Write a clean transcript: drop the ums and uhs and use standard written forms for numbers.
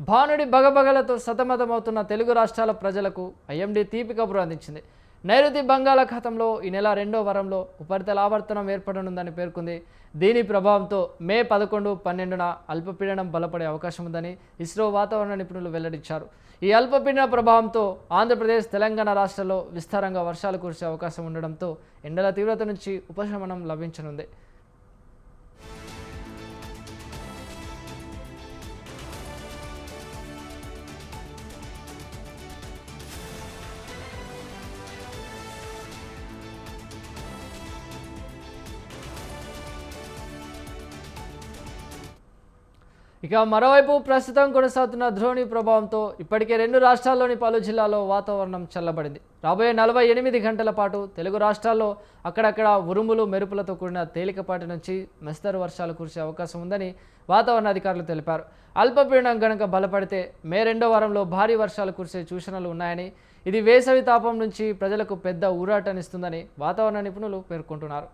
భానుడి బగబగలతో సతమతమవుతున్న తెలుగు రాష్ట్రాల ప్రజలకు ఐఎండీ తీపి కబురు అందించింది. నైరుతి బంగాళాఖాతంలో ఈ నెల 2వ వారంలో ఉపరితల ఆవర్తనం ఏర్పడనుందని పేర్కొంది. దీని ప్రభావంతో మే 11, 12న అల్పపీడనం బలపడే అవకాశం ఉందని ఇస్రో వాతావరణ నిపుణులు వెల్లడించారు. ఈ అల్పపీడన ప్రభావంతో ఆంధ్రప్రదేశ్, తెలంగాణ రాష్ట్రాల్లో విస్తారంగా వర్షాలు కురిసే అవకాశం ఉండడంతో ఎండల తీవ్రత నుంచి ఉపశమనం లభించనుంది. ఇక మరోవైపు ప్రస్తుతం కొనసాగుతున్న ద్రోణి ప్రభావంతో ఇప్పటికే 2 రాష్ట్రాల్లోని పలు జిల్లాల్లో వాతావరణం చల్లబడింది. రాబోయే 48 గంటల పాటు తెలుగు రాష్ట్రాల్లో అక్కడక్కడ ఉరుములు మెరుపులతో కూడిన తేలికపాటి నుంచి మస్తరు వర్షాలు కురిసే అవకాశం ఉందని వాతావరణ అధికారులు తెలిపారు. అల్పపీడనం గనుక బలపడితే మే 2వ వారంలో భారీ వర్షాలు కురిసే సూచనలు ఉన్నాయని, ఇది వేసవి తాపం నుంచి ప్రజలకు పెద్ద ఊరాటనిస్తుందని వాతావరణ నిపుణులు పేర్కొంటున్నారు.